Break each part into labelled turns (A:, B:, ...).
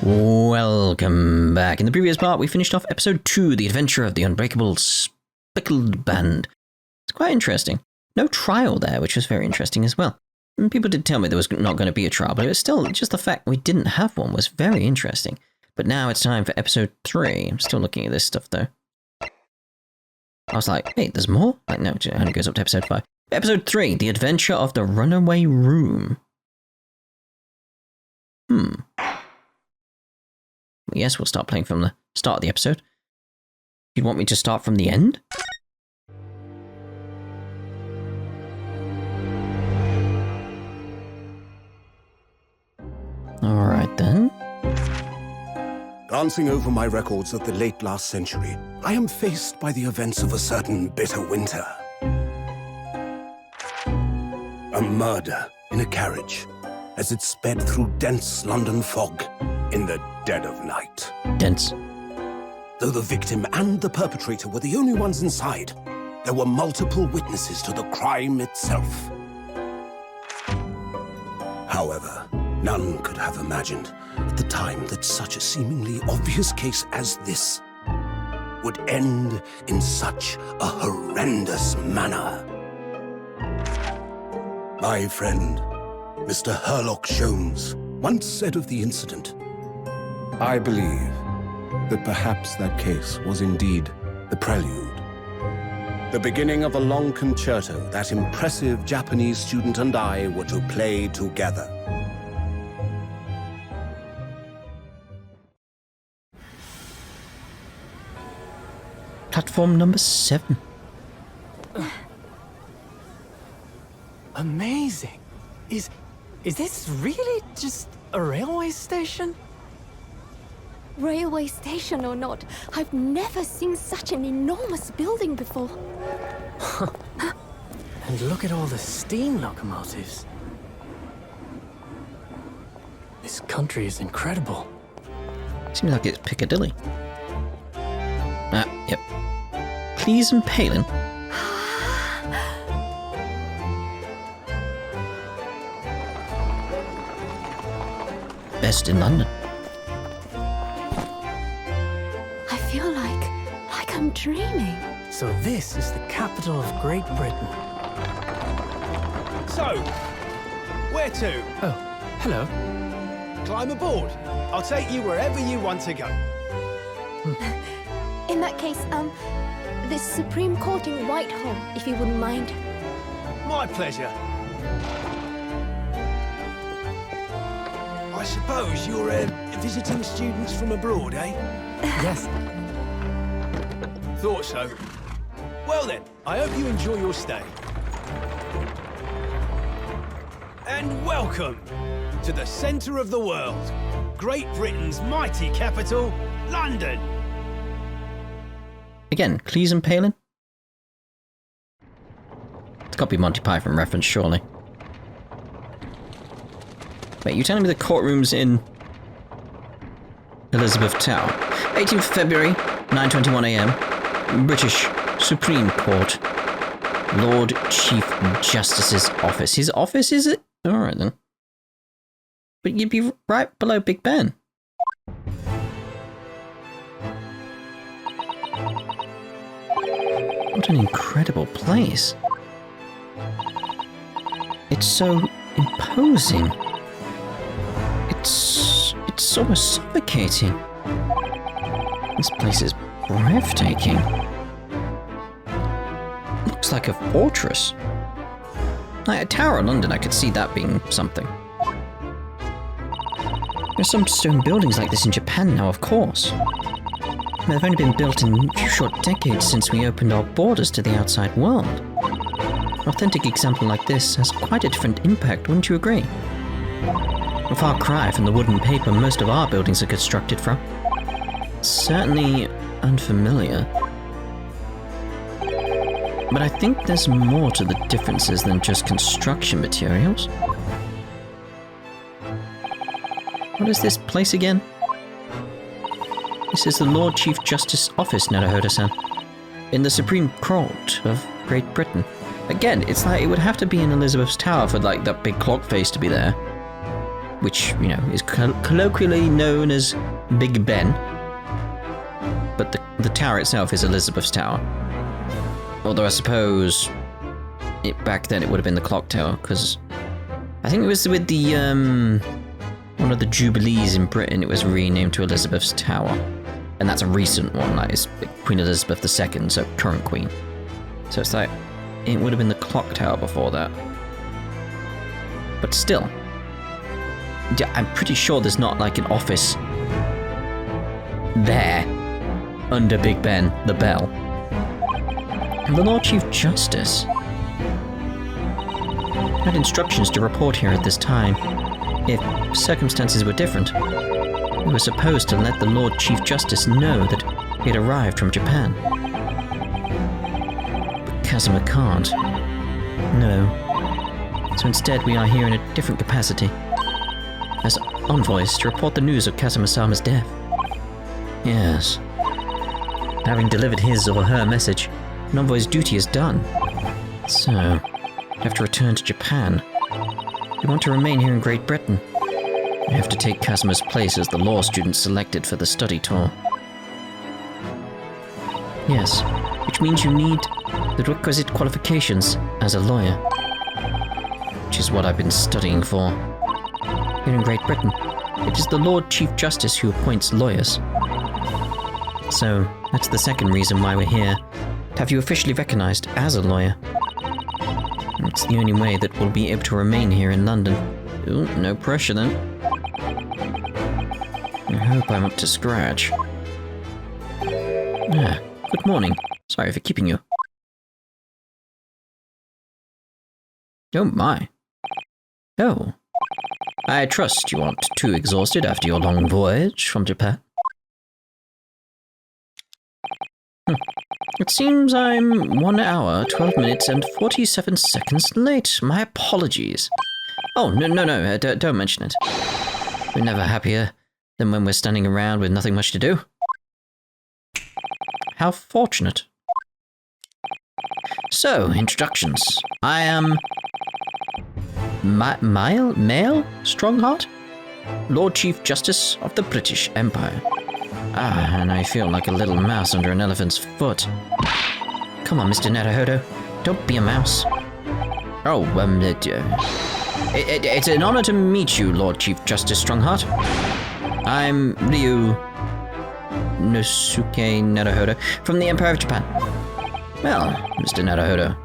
A: Welcome back. In the previous part, we finished off episode 2, The Adventure of the Unbreakable Speckled Band. It's quite interesting. No trial there, which was very interesting as well. And people did tell me there was not going to be a trial, but it was still just the fact we didn't have one was very interesting. But now it's time for episode 3. I'm still looking at this stuff though. I was like, wait, there's more? Like, no, it only goes up to episode 5. Episode 3, The Adventure of the Runaway Room. Yes, we'll start playing from the start of the episode. You'd want me to start from the end? Alright then.
B: Glancing over my records of the late last century, I am faced by the events of a certain bitter winter. A murder in a carriage as it sped through dense London fog in the dead of night.
A: Dense.
B: Though the victim and the perpetrator were the only ones inside, there were multiple witnesses to the crime itself. However, none could have imagined at the time that such a seemingly obvious case as this would end in such a horrendous manner. My friend, Mr. Herlock Sholmes, once said of the incident, "I believe that perhaps that case was indeed the prelude, the beginning of a long concerto that impressive Japanese student and I were to play together."
A: Platform number 7.
C: Amazing. Is this really just a railway station?
D: Railway station or not, I've never seen such an enormous building before.
C: And look at all the steam locomotives. This country is incredible.
A: Seems like it's Piccadilly. Yep. Cleese and Palin. Best in London.
D: I feel like I'm dreaming.
C: So this is the capital of Great Britain.
E: So, where to?
C: Oh, hello.
E: Climb aboard. I'll take you wherever you want to go.
D: In that case, the Supreme Court in Whitehall, if you wouldn't mind.
E: My pleasure. I suppose you're visiting students from abroad, eh?
C: Yes.
E: Thought so. Well then, I hope you enjoy your stay. And welcome to the centre of the world, Great Britain's mighty capital, London.
A: Again, Cleese and Palin? It's got to be Monty Python reference, surely. Wait, you telling me the courtroom's in Elizabeth Tower? 18th February, 9:21 AM. British Supreme Court. Lord Chief Justice's office. His office, is it? Alright then. But you'd be right below Big Ben. What an incredible place. It's so imposing. It's sort of suffocating. This place is breathtaking. Looks like a fortress. Like a Tower of London, I could see that being something. There's some stone buildings like this in Japan now, of course. They've only been built in a few short decades since we opened our borders to the outside world. An authentic example like this has quite a different impact, wouldn't you agree? A far cry from the wood and paper most of our buildings are constructed from. Certainly unfamiliar. But I think there's more to the differences than just construction materials. What is this place again? This is the Lord Chief Justice Office, Naruhodo-san, in the Supreme Court of Great Britain. Again, it's like it would have to be in Elizabeth's Tower for like that big clock face to be there. which, you know, is colloquially known as Big Ben. But the tower itself is Elizabeth's Tower. Although I suppose back then it would have been the clock tower, because I think it was with the one of the Jubilees in Britain, it was renamed to Elizabeth's Tower. And that's a recent one, like it's Queen Elizabeth II, so current queen. So it's like, it would have been the clock tower before that. But still, yeah, I'm pretty sure there's not like an office there under Big Ben, the bell. And the Lord Chief Justice had instructions to report here at this time. If circumstances were different, we were supposed to let the Lord Chief Justice know that he had arrived from Japan. But Kazuma can't. No. So instead we are here in a different capacity, as envoys to report the news of Kazuma-sama's death. Yes. Having delivered his or her message, an envoy's duty is done. So, you have to return to Japan. You want to remain here in Great Britain. You have to take Kazuma's place as the law student selected for the study tour. Yes, which means you need the requisite qualifications as a lawyer. Which is what I've been studying for. Here in Great Britain, it is the Lord Chief Justice who appoints lawyers. So, that's the second reason why we're here, to have you officially recognized as a lawyer. It's the only way that we'll be able to remain here in London. Ooh, no pressure then. I hope I'm up to scratch. Ah, good morning. Sorry for keeping you. Oh my. Oh. I trust you aren't too exhausted after your long voyage from Japan. It seems I'm 1 hour, 12 minutes, and 47 seconds late. My apologies. Oh, no, don't mention it. We're never happier than when we're standing around with nothing much to do. How fortunate. So, introductions. I am... Male Stronghart? Lord Chief Justice of the British Empire. Ah, and I feel like a little mouse under an elephant's foot. Come on, Mr. Naruhodo. Don't be a mouse. Oh, it's an honor to meet you, Lord Chief Justice Stronghart. I'm Ryu Nosuke Naruhodo from the Empire of Japan. Well, Mr. Naruhodo,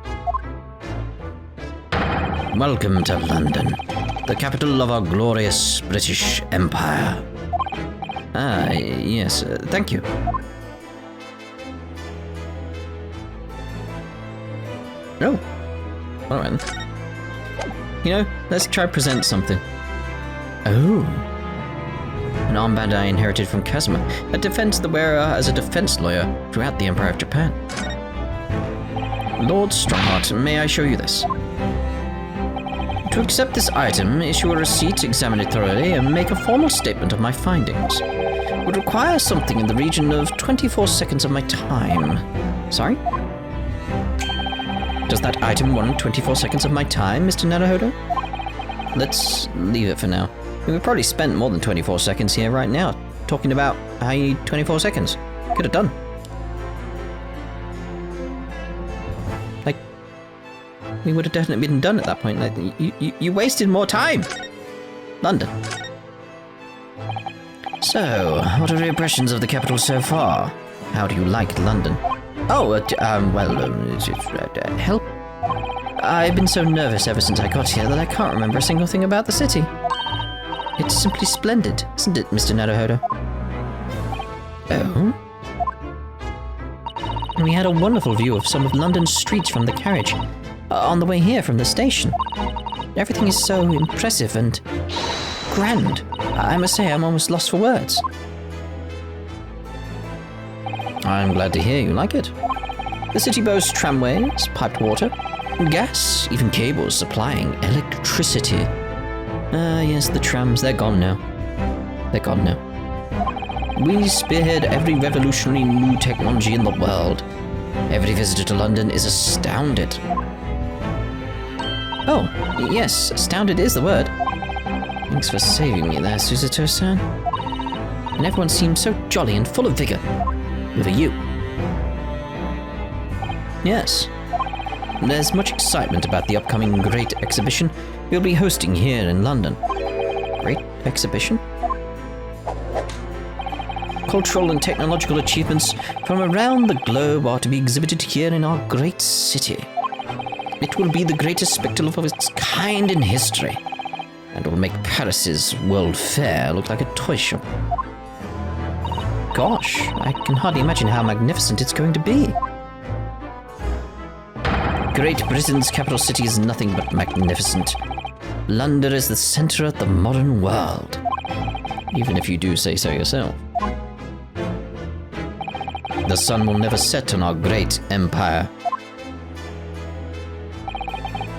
A: welcome to London, the capital of our glorious British Empire. Ah, yes, thank you. Oh, alright. You know, let's try to present something. Oh. An armband I inherited from Kazuma, that defends the wearer as a defense lawyer throughout the Empire of Japan. Lord Stronghart, may I show you this? To accept this item, issue a receipt, examine it thoroughly, and make a formal statement of my findings. Would require something in the region of 24 seconds of my time. Sorry? Does that item warrant 24 seconds of my time, Mr. Naruhodo? Let's leave it for now. We've probably spent more than 24 seconds here right now, talking about how you need 24 seconds. Could have done. Like, we would have definitely been done at that point. Like, you wasted more time! London. So, what are your impressions of the capital so far? How do you like London? Oh, help. I've been so nervous ever since I got here that I can't remember a single thing about the city. It's simply splendid, isn't it, Mr. Naruhodo? Oh? And we had a wonderful view of some of London's streets from the carriage, on the way here from the station. Everything is so impressive and grand. I must say, I'm almost lost for words. I'm glad to hear you like it. The city boasts tramways, piped water, gas, even cables supplying electricity. Yes, the trams, they're gone now. They're gone now. We spearhead every revolutionary new technology in the world. Every visitor to London is astounded. Oh, yes, astounded is the word. Thanks for saving me there, Susato-san. And everyone seems so jolly and full of vigor. Over you. Yes. There's much excitement about the upcoming Great Exhibition we'll be hosting here in London. Great Exhibition? Cultural and technological achievements from around the globe are to be exhibited here in our great city. It will be the greatest spectacle of its kind in history, and will make Paris's World Fair look like a toy shop. Gosh, I can hardly imagine how magnificent it's going to be. Great Britain's capital city is nothing but magnificent. London is the center of the modern world. Even if you do say so yourself. The sun will never set on our great empire.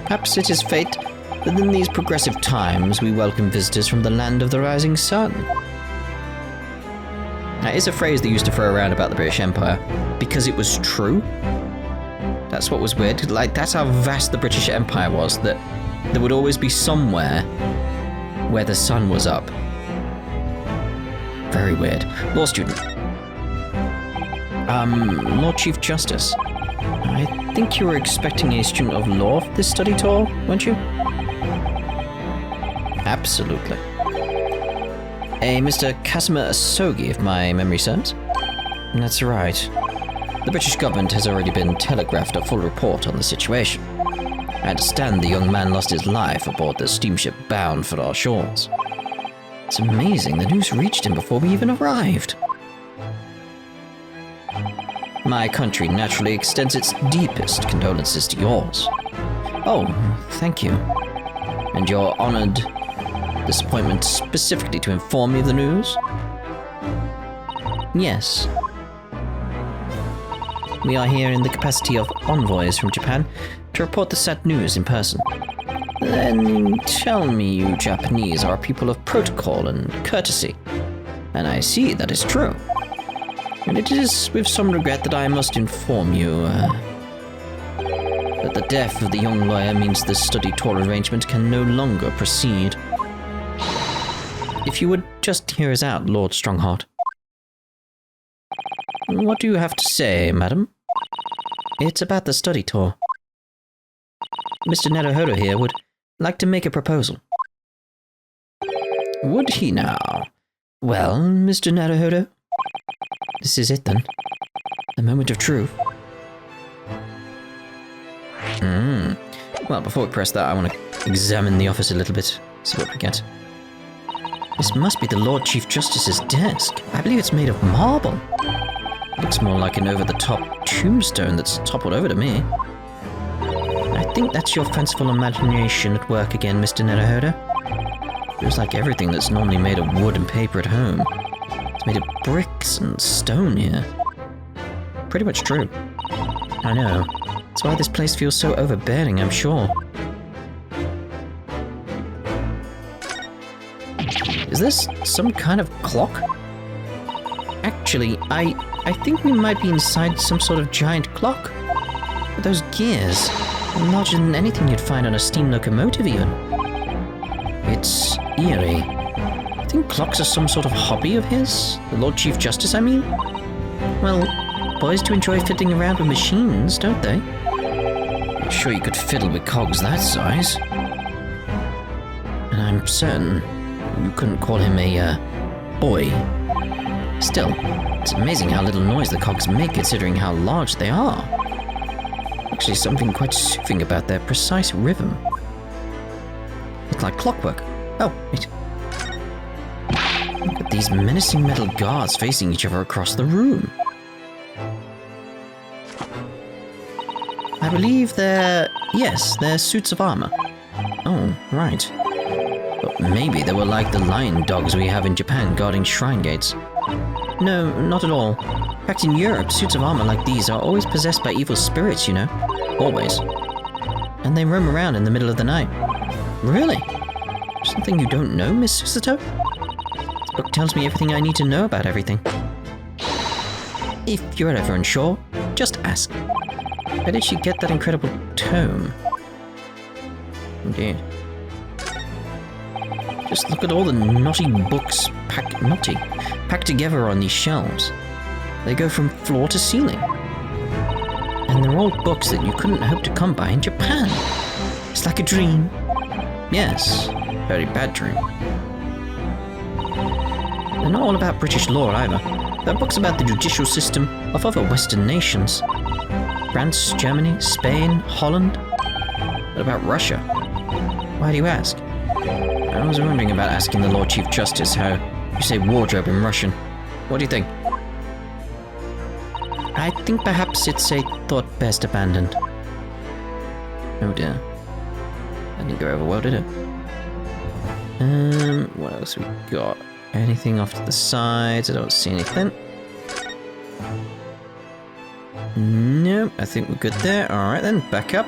A: Perhaps it is fate that in these progressive times we welcome visitors from the land of the rising sun. That is a phrase they used to throw around about the British Empire, because it was true. That's what was weird. Like, that's how vast the British Empire was, that there would always be somewhere where the sun was up. Very weird. Law student. Lord Chief Justice. I think you were expecting a student of law for this study tour, weren't you? Absolutely. A Mr. Casimir Asogi, if my memory serves. That's right. The British government has already been telegraphed a full report on the situation. I understand the young man lost his life aboard the steamship bound for our shores. It's amazing the news reached him before we even arrived. My country naturally extends its deepest condolences to yours. Oh, thank you. And you're honored this appointment specifically to inform me of the news? Yes. We are here in the capacity of envoys from Japan to report the sad news in person. Then tell me you Japanese are people of protocol and courtesy. And I see that is true. And it is with some regret that I must inform you that the death of the young lawyer means this study tour arrangement can no longer proceed. If you would just hear us out, Lord Stronghart. What do you have to say, madam? It's about the study tour. Mr. Naruhodo here would like to make a proposal. Would he now? Well, Mr. Naruhodo? This is it then. The moment of truth. Well, before we press that, I want to examine the office a little bit, see what we get. This must be the Lord Chief Justice's desk. I believe it's made of marble. Looks more like an over-the-top tombstone that's toppled over to me. I think that's your fanciful imagination at work again, Mr. Naruhodo. Feels like everything that's normally made of wood and paper at home. It's made of bricks and stone here. Pretty much true. I know. That's why this place feels so overbearing, I'm sure. Is this some kind of clock? Actually, I think we might be inside some sort of giant clock. With those gears, larger than anything you'd find on a steam locomotive even. It's eerie. I think clocks are some sort of hobby of his? The Lord Chief Justice, I mean? Well, boys do enjoy fiddling around with machines, don't they? I'm sure you could fiddle with cogs that size. And I'm certain you couldn't call him a, boy. Still, it's amazing how little noise the cogs make considering how large they are. Actually, something quite soothing about their precise rhythm. It's like clockwork. Oh, wait. Look at these menacing metal guards facing each other across the room. I believe they're suits of armor. Oh, right. But maybe they were like the lion dogs we have in Japan guarding shrine gates. No, not at all. In fact, in Europe, suits of armor like these are always possessed by evil spirits, you know. Always. And they roam around in the middle of the night. Really? Something you don't know, Miss Susato? This book tells me everything I need to know about everything. If you're ever unsure, just ask. Where did she get that incredible tome? Indeed. Just look at all the naughty books packed together on these shelves. They go from floor to ceiling. And they're all books that you couldn't hope to come by in Japan. It's like a dream. Yes, very bad dream. They're not all about British law either. They're books about the judicial system of other Western nations. France, Germany, Spain, Holland. What about Russia? Why do you ask? I was wondering about asking the Lord Chief Justice how you say wardrobe in Russian. What do you think? I think perhaps it's a thought best abandoned. Oh dear. That didn't go over well, did it? What else we got? Anything off to the sides? I don't see anything. Nope, I think we're good there. Alright then, back up.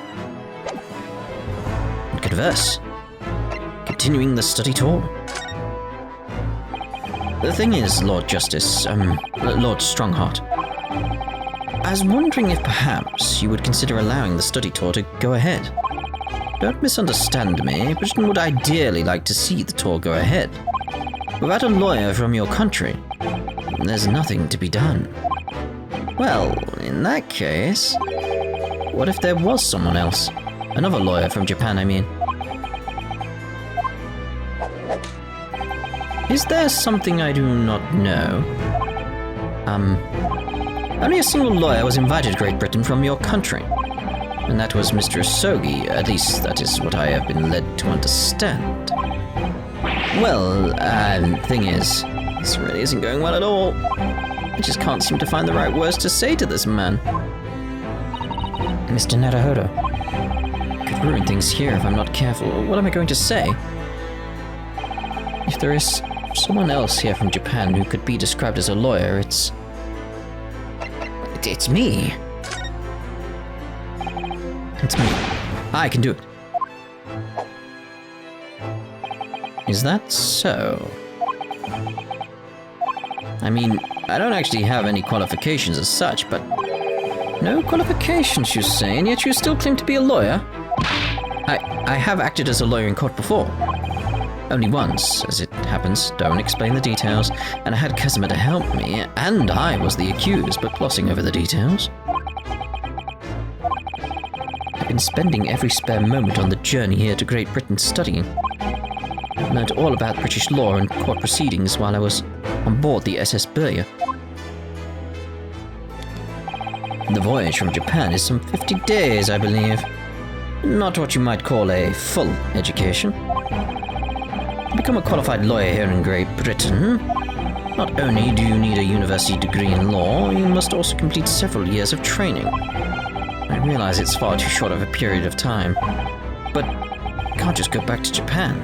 A: And converse. Continuing the study tour. The thing is, Lord Justice, Lord Stronghart, I was wondering if perhaps you would consider allowing the study tour to go ahead. Don't misunderstand me, but I would ideally like to see the tour go ahead. Without a lawyer from your country, there's nothing to be done. Well, in that case, what if there was someone else? Another lawyer from Japan, I mean. Is there something I do not know? Only a single lawyer was invited to Great Britain from your country. And that was Mr. Asogi, at least that is what I have been led to understand. Well, thing is, this really isn't going well at all. I just can't seem to find the right words to say to this man. Mr. Naruhodo, could ruin things here if I'm not careful. What am I going to say? If there is someone else here from Japan who could be described as a lawyer, it's me. It's me. I can do it. Is that so? I mean, I don't actually have any qualifications as such, but... No qualifications, you say, and yet you still claim to be a lawyer? I have acted as a lawyer in court before. Only once, as it happens, don't explain the details, and I had Kazuma to help me, and I was the accused, but glossing over the details. I've been spending every spare moment on the journey here to Great Britain studying. I learned all about British law and court proceedings while I was on board the SS Burya. The voyage from Japan is some 50 days, I believe. Not what you might call a full education. To become a qualified lawyer here in Great Britain, not only do you need a university degree in law, you must also complete several years of training. I realize it's far too short of a period of time, but I can't just go back to Japan.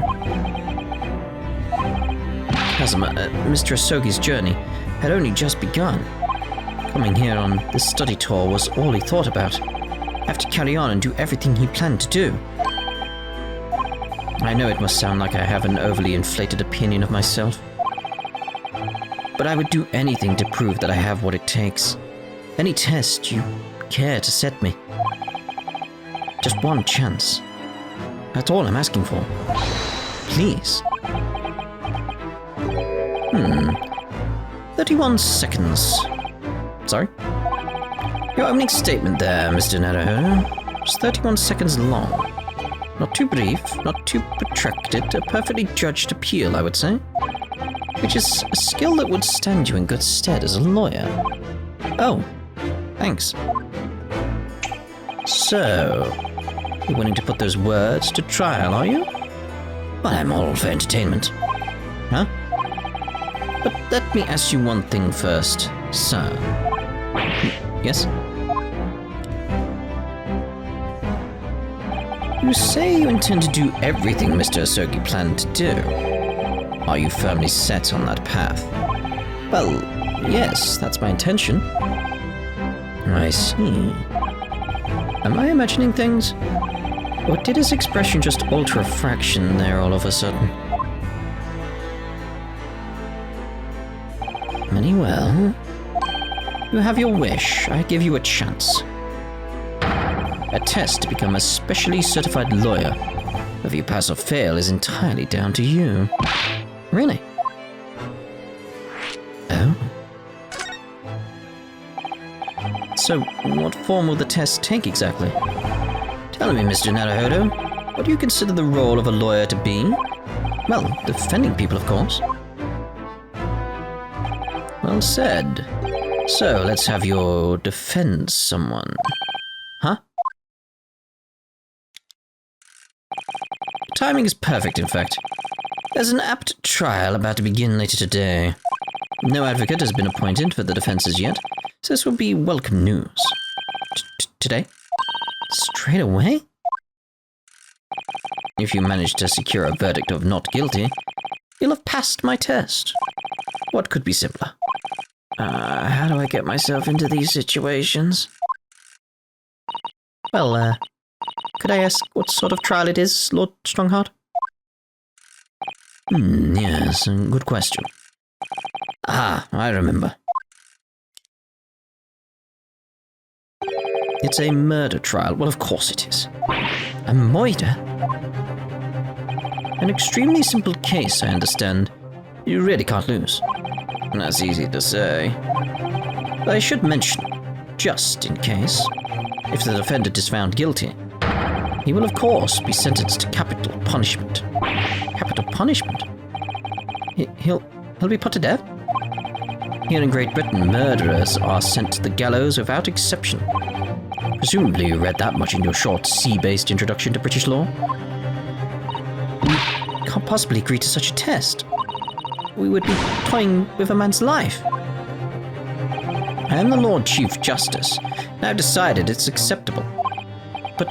A: Kazuma, Mr. Asogi's journey had only just begun. Coming here on this study tour was all he thought about. Have to carry on and do everything he planned to do. I know it must sound like I have an overly inflated opinion of myself, but I would do anything to prove that I have what it takes. Any test you care to set me. Just one chance. That's all I'm asking for. Please. 31 seconds. Sorry? Your opening statement there, Mr. Naruhodo, was 31 seconds long. Not too brief, not too protracted, a perfectly judged appeal, I would say. Which is a skill that would stand you in good stead as a lawyer. Oh, thanks. So, you're willing to put those words to trial, are you? Well, I'm all for entertainment. Huh? But let me ask you one thing first, sir. Yes? You say you intend to do everything Mr. Asogi planned to do. Are you firmly set on that path? Well, yes, that's my intention. I see. Am I imagining things? Or did his expression just alter a fraction there all of a sudden? Very well. You have your wish. I give you a chance. A test to become a specially certified lawyer. Whether you pass or fail is entirely down to you. Really? Oh. So, what form will the test take exactly? Tell me, Mr. Naruhodo, what do you consider the role of a lawyer to be? Well, defending people, of course. Well said. So, let's have your defend someone. Huh? Timing is perfect, in fact. There's an apt trial about to begin later today. No advocate has been appointed for the defenses yet, so this will be welcome news. Today? Straight away? If you manage to secure a verdict of not guilty, you'll have passed my test. What could be simpler? How do I get myself into these situations? Well, could I ask what sort of trial it is, Lord Stronghart? Yes, good question. Ah, I remember. It's a murder trial. Well, of course it is. A murder? An extremely simple case, I understand. You really can't lose. That's easy to say. I should mention, just in case, if the defendant is found guilty, he will of course be sentenced to capital punishment. Capital punishment? He'll be put to death? Here in Great Britain, murderers are sent to the gallows without exception. Presumably you read that much in your short C-based introduction to British law? We can't possibly agree to such a test. We would be toying with a man's life. I am the Lord Chief Justice, and I've decided it's acceptable. But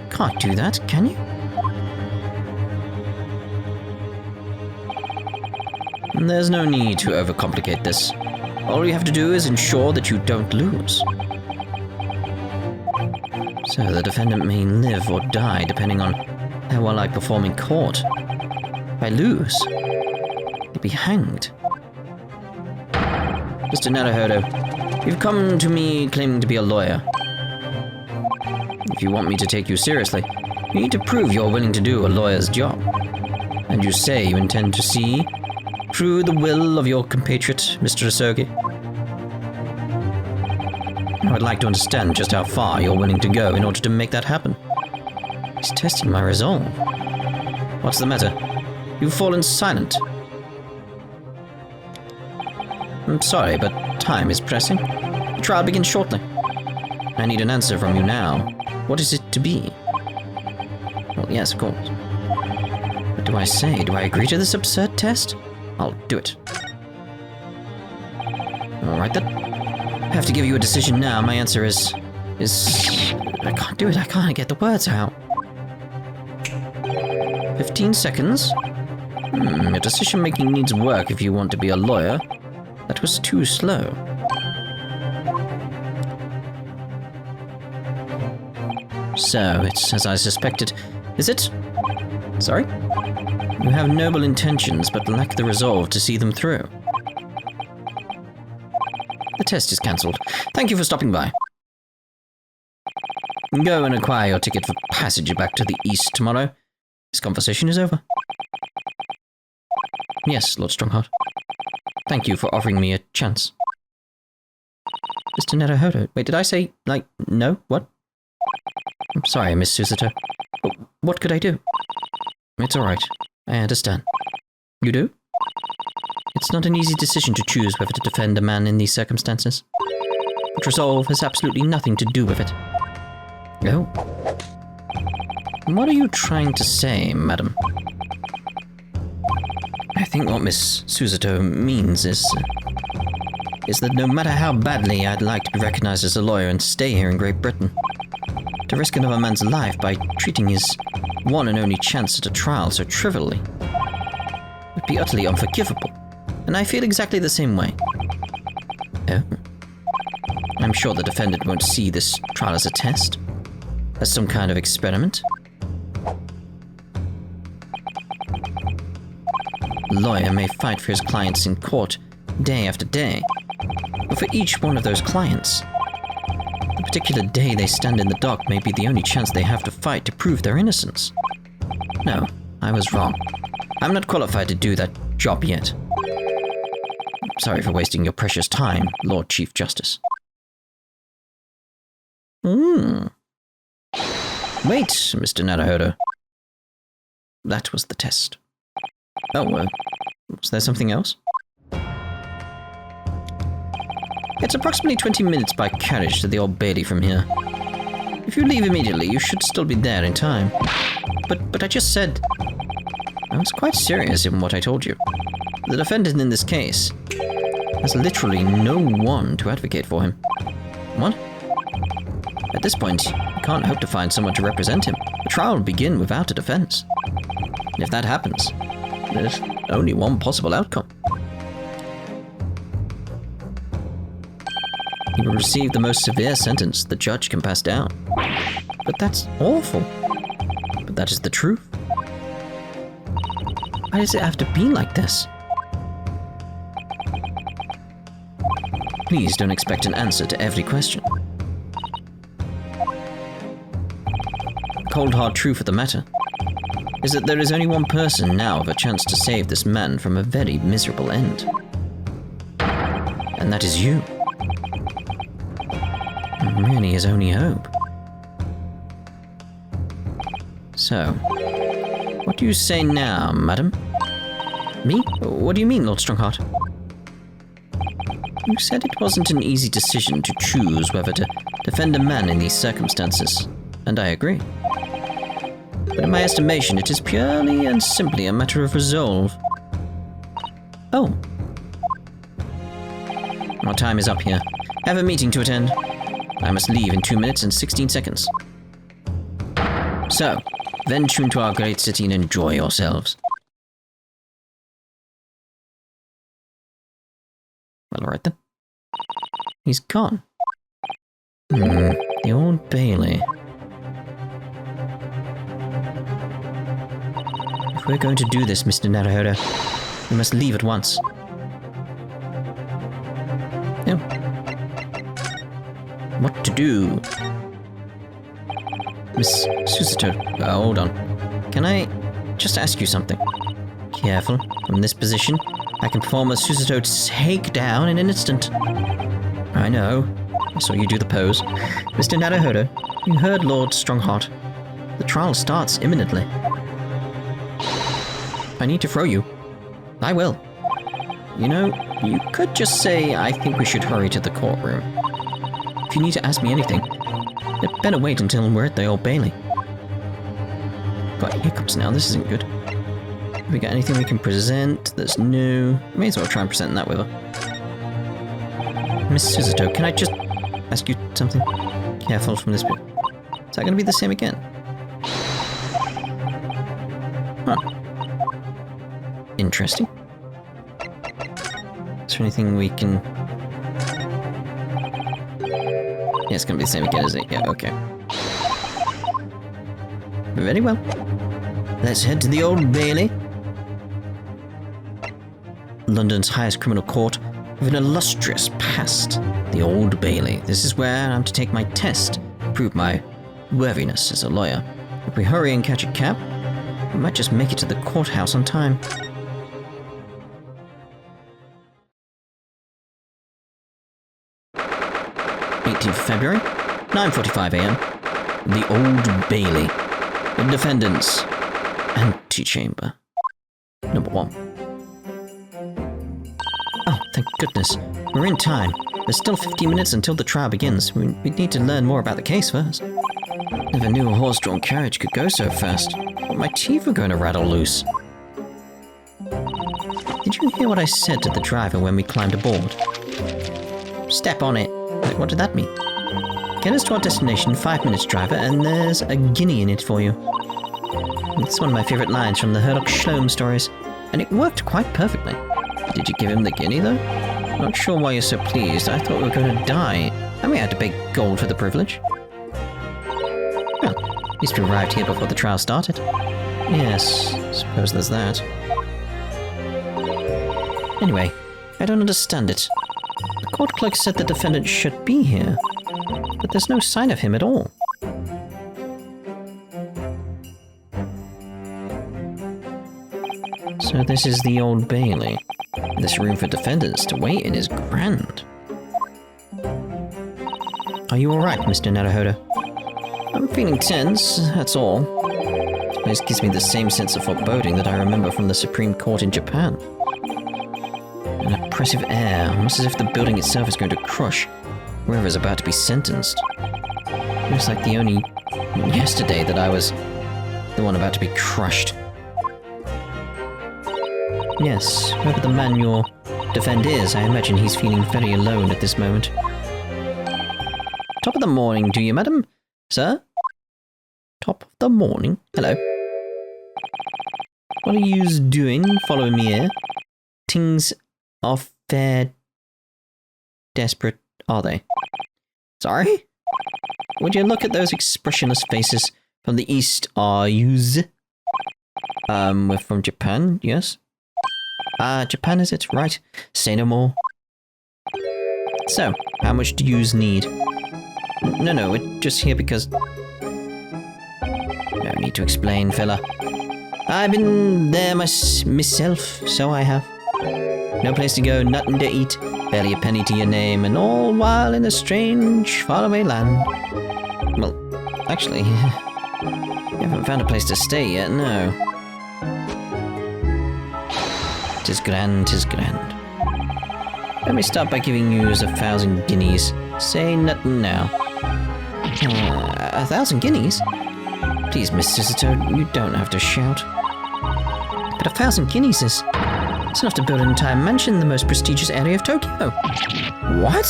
A: can't do that, can you? There's no need to overcomplicate this. All you have to do is ensure that you don't lose. So the defendant may live or die depending on how well I perform in court. If I lose, he'll be hanged. Mr. Naruhodo, you've come to me claiming to be a lawyer. If you want me to take you seriously, you need to prove you're willing to do a lawyer's job. And you say you intend to see through the will of your compatriot, Mr. Asogi. I would like to understand just how far you're willing to go in order to make that happen. He's testing my resolve. What's the matter? You've fallen silent. I'm sorry, but time is pressing. The trial begins shortly. I need an answer from you now. What is it to be? Well, yes, of course. What do I say? Do I agree to this absurd test? I'll do it. Alright then. I have to give you a decision now. My answer is... I can't do it. I can't get the words out. 15 seconds? Your decision-making needs work if you want to be a lawyer. That was too slow. So, it's as I suspected. Is it? Sorry? You have noble intentions, but lack the resolve to see them through. The test is cancelled. Thank you for stopping by. Go and acquire your ticket for passage back to the east tomorrow. This conversation is over. Yes, Lord Stronghart. Thank you for offering me a chance. Mr. Naruhodo. Wait, did I say, no? What? I'm sorry, Miss Susato. What could I do? It's alright. I understand. You do? It's not an easy decision to choose whether to defend a man in these circumstances. But resolve has absolutely nothing to do with it. Oh. What are you trying to say, madam? I think what Miss Susato means is that no matter how badly I'd like to be recognized as a lawyer and stay here in Great Britain, to risk another man's life by treating his one and only chance at a trial so trivially would be utterly unforgivable. And I feel exactly the same way. Oh. I'm sure the defendant won't see this trial as a test, as some kind of experiment. A lawyer may fight for his clients in court day after day, but for each one of those clients, the particular day they stand in the dock may be the only chance they have to fight to prove their innocence. No, I was wrong. I'm not qualified to do that job yet. Sorry for wasting your precious time, Lord Chief Justice. Wait, Mr. Naruhodo. That was the test. Oh, was there something else? It's approximately 20 minutes by carriage to the Old Bailey from here. If you leave immediately, you should still be there in time. But I just said... I was quite serious in what I told you. The defendant in this case has literally no one to advocate for him. What? At this point, you can't hope to find someone to represent him. The trial will begin without a defense. And if that happens, there's only one possible outcome. He will receive the most severe sentence the judge can pass down. But that's awful. But that is the truth. Why does it have to be like this? Please don't expect an answer to every question. The cold hard truth of the matter is that there is only one person now with a chance to save this man from a very miserable end. And that is you. Really his only hope. So, what do you say now, madam? Me? What do you mean, Lord Stronghart? You said it wasn't an easy decision to choose whether to defend a man in these circumstances, and I agree. But in my estimation, it is purely and simply a matter of resolve. Oh. Our time is up here. I have a meeting to attend. I must leave in 2 minutes and 16 seconds. So, venture into our great city and enjoy yourselves. Well, alright then. He's gone. The Old Bailey. If we're going to do this, Mr. Naruhodo, we must leave at once. No. What to do? Miss Susato, hold on. Can I just ask you something? Careful. From this position, I can perform a Susato takedown in an instant. I know. I saw you do the pose. Mr. Naruhodo, you heard Lord Stronghart. The trial starts imminently. I need to throw you. I will. You know, you could just say, I think we should hurry to the courtroom. If you need to ask me anything, you'd better wait until we're at the Old Bailey. Got hiccups now, this isn't good. Have we got anything we can present that's new? May as well try and present that with her. Miss Susato, can I just ask you something? Careful from this bit. Is that going to be the same again? Huh. Interesting. Is there anything we can... Yeah, it's going to be the same again, isn't it? Yeah, okay. Very well. Let's head to the Old Bailey. London's highest criminal court with an illustrious past. The Old Bailey. This is where I'm to take my test to prove my worthiness as a lawyer. If we hurry and catch a cab, we might just make it to the courthouse on time. 18th February, 9:45 a.m. The Old Bailey. The defendant's antechamber. Number 1. Oh, thank goodness. We're in time. There's still 15 minutes until the trial begins. We need to learn more about the case first. Never knew a horse-drawn carriage could go so fast. But my teeth were going to rattle loose. Did you hear what I said to the driver when we climbed aboard? Step on it. Wait, what did that mean? Get us to our destination, 5 minutes, driver, and there's a guinea in it for you. It's one of my favourite lines from the Herlock Sholmes stories, and it worked quite perfectly. Did you give him the guinea, though? Not sure why you're so pleased. I thought we were going to die, and we had to pay gold for the privilege. Well, at least we arrived here before the trial started. Yes, suppose there's that. Anyway, I don't understand it. The court clerk said the defendant should be here, but there's no sign of him at all. So this is the Old Bailey. This room for defendants to wait in is grand. Are you alright, Mr. Naruhodo? I'm feeling tense, that's all. This place gives me the same sense of foreboding that I remember from the Supreme Court in Japan. An oppressive air, almost as if the building itself is going to crush whoever is about to be sentenced. It was like the only yesterday that I was the one about to be crushed. Yes, whoever the man your defend is, I imagine he's feeling very alone at this moment. Top of the morning to you, madam? Sir? Top of the morning? Hello. What are yous doing following me here? Things are fair desperate, are they? Sorry? Would you look at those expressionless faces from the east, are yous? We're from Japan, yes? Japan is it? Right. Say no more. So, how much do yous need? No, we're just here because... No need to explain, fella. I've been there myself, so I have. No place to go, nothing to eat, barely a penny to your name, and all while in a strange, faraway land. Well, actually, you haven't found a place to stay yet, no. 'Tis grand, 'tis grand. Let me start by giving you 1,000 guineas. Say nothing now. 1,000 guineas? Please, Miss Sisito, you don't have to shout. But 1,000 guineas is... It's enough to build an entire mansion in the most prestigious area of Tokyo. What?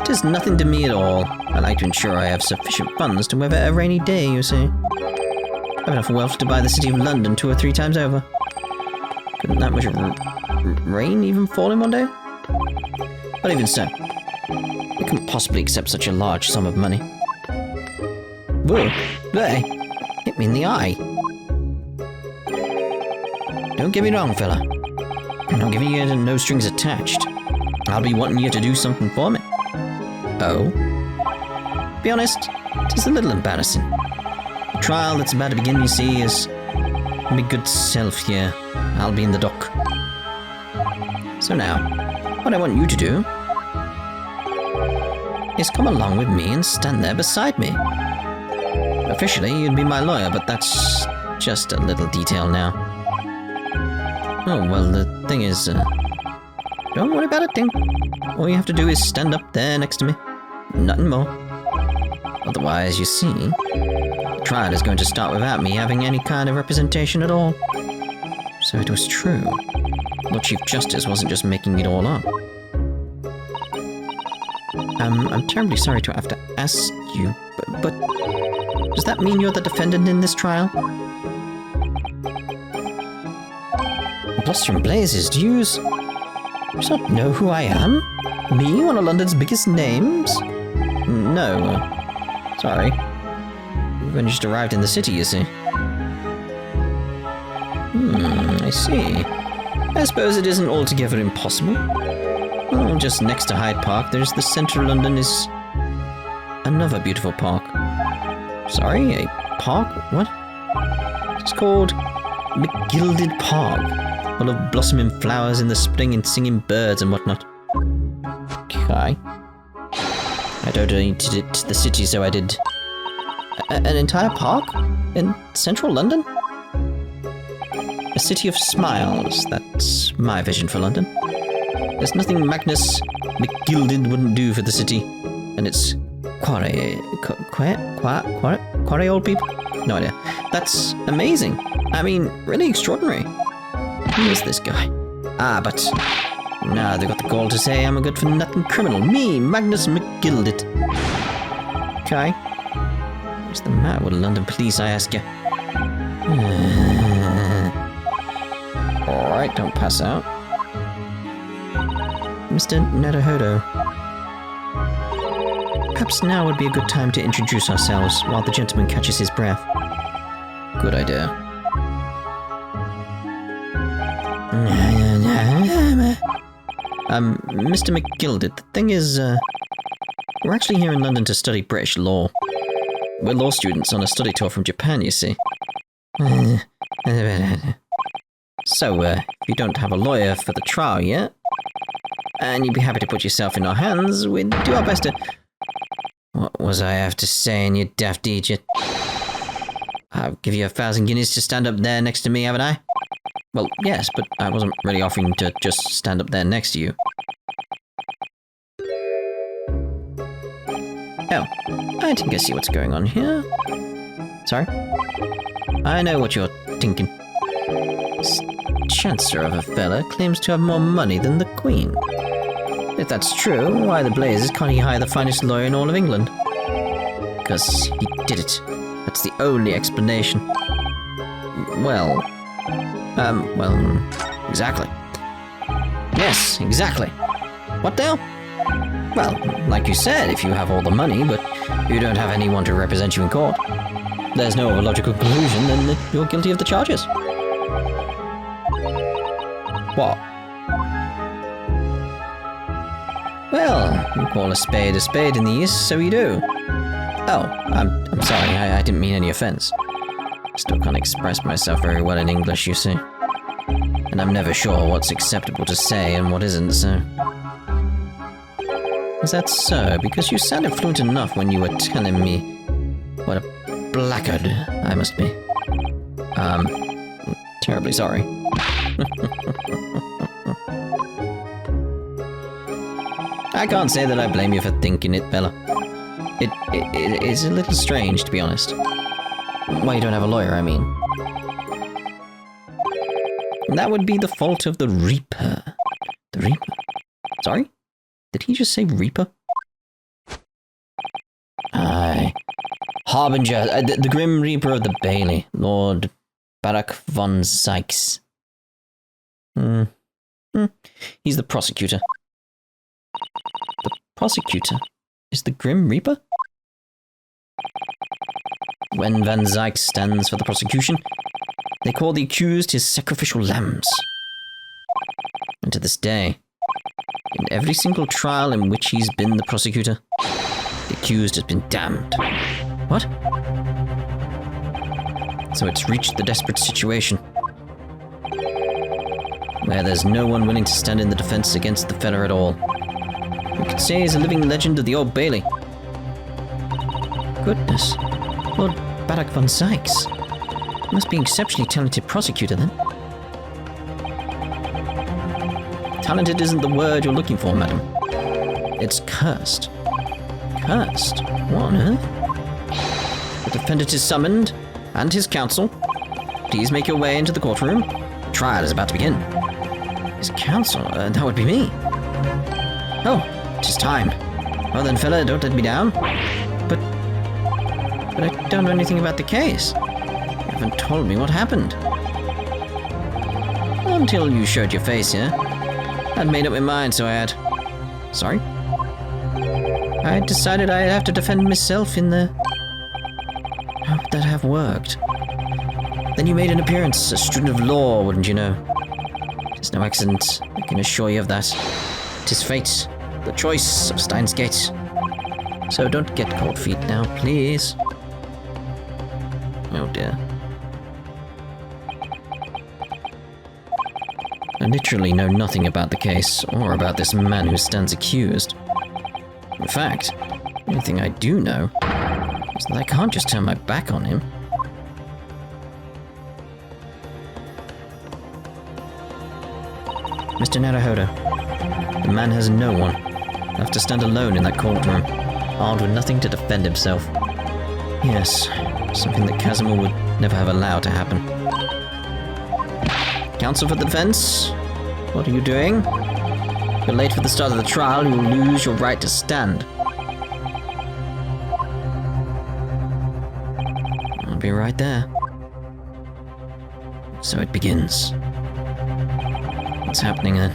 A: It is nothing to me at all. I like to ensure I have sufficient funds to weather a rainy day, you see. I have enough wealth to buy the city of London 2 or 3 times over. Couldn't that much rain even fall in one day? But even so, I couldn't possibly accept such a large sum of money. Whoa, there! Hit me in the eye. Don't get me wrong, fella. I'm not giving you no strings attached. I'll be wanting you to do something for me. Oh? Be honest, it's a little embarrassing. The trial that's about to begin, you see, is my good self here. I'll be in the dock. So now, what I want you to do is come along with me and stand there beside me. Officially, you'd be my lawyer, but that's just a little detail now. Oh, well, the thing is, don't worry about a thing. All you have to do is stand up there next to me. Nothing more. Otherwise, you see, the trial is going to start without me having any kind of representation at all. So it was true. Lord Chief Justice wasn't just making it all up. I'm terribly sorry to have to ask you, but does that mean you're the defendant in this trial? Bluster and blazes, do you not know who I am? Me, one of London's biggest names? No. Sorry. We've only just arrived in the city, you see. I see. I suppose it isn't altogether impossible. Well, just next to Hyde Park, there's the centre of London is another beautiful park. Sorry, a park? What? It's called McGilded Park, full of blossoming flowers in the spring and singing birds and whatnot. Okay. I donated it to the city, so I did. An entire park? In central London? A city of smiles, that's my vision for London. There's nothing Magnus McGilded wouldn't do for the city. And it's quarry old people? No idea. That's amazing. I mean, really extraordinary. Who is this guy? But now they've got the gall to say I'm a good-for-nothing criminal. Me, Magnus McGilded. Okay. What's the matter with London police, I ask you? Alright, don't pass out. Mr. Naruhodo. Perhaps now would be a good time to introduce ourselves while the gentleman catches his breath. Good idea. Mr. McGilded, the thing is, we're actually here in London to study British law. We're law students on a study tour from Japan, you see. So, if you don't have a lawyer for the trial yet, and you'd be happy to put yourself in our hands, we'd do our best to... What was I after saying, you daft idiot? I'll give you 1,000 guineas to stand up there next to me, haven't I? Well, yes, but I wasn't really offering to just stand up there next to you. Oh, I think I see what's going on here. Sorry? I know what you're thinking. This chancer of a fella claims to have more money than the Queen. If that's true, why the blazes can't he hire the finest lawyer in all of England? Because he did it. That's the only explanation. Well, exactly. Yes, exactly. What the hell? Well, like you said, if you have all the money, but you don't have anyone to represent you in court, there's no other logical conclusion than that you're guilty of the charges. What? Well, you call a spade in the East, so you do. Oh, I'm sorry, I didn't mean any offense. Still can't express myself very well in English, you see. And I'm never sure what's acceptable to say and what isn't, so... Is that so? Because you sounded fluent enough when you were telling me what a blackguard I must be. Terribly sorry. I can't say that I blame you for thinking it, Bella. It is a little strange, to be honest. Why you don't have a lawyer, I mean. That would be the fault of the Reaper. The Reaper? Sorry? Did he just say Reaper? Aye. Harbinger, the Grim Reaper of the Bailey, Lord Barak von Sykes. He's the prosecutor. The prosecutor is the Grim Reaper? When Van Zyke stands for the prosecution, they call the accused his sacrificial lambs. And to this day, in every single trial in which he's been the prosecutor, the accused has been damned. What? So it's reached the desperate situation where there's no one willing to stand in the defense against the fella at all. You could say he's a living legend of the Old Bailey. Goodness. Lord Barak von Sykes. Must be an exceptionally talented prosecutor, then. Talented isn't the word you're looking for, madam. It's cursed. Cursed? What on earth? The defendant is summoned, and his counsel. Please make your way into the courtroom. The trial is about to begin. His counsel? That would be me. Oh, 'tis time. Well then, fella, don't let me down. But I don't know anything about the case. You haven't told me what happened. Until you showed your face here. I'd made up my mind, so I had... Sorry? I decided I'd have to defend myself in the... How would that have worked? Then you made an appearance, a student of law, wouldn't you know? 'Tis no accident, I can assure you of that. 'Tis fate, the choice of Steins Gate. So don't get cold feet now, please. Oh dear. I literally know nothing about the case, or about this man who stands accused. In fact, the only thing I do know is that I can't just turn my back on him. Mr. Naruhodo, the man has no one. He'll have to stand alone in that courtroom, armed with nothing to defend himself. Yes, something that Casimir would never have allowed to happen. Counsel for the defense, what are you doing? If you're late for the start of the trial, you will lose your right to stand. I'll be right there. So it begins. What's happening then?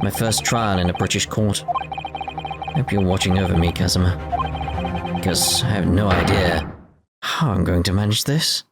A: My first trial in a British court. Hope you're watching over me, Casimir. Because I have no idea how I'm going to manage this.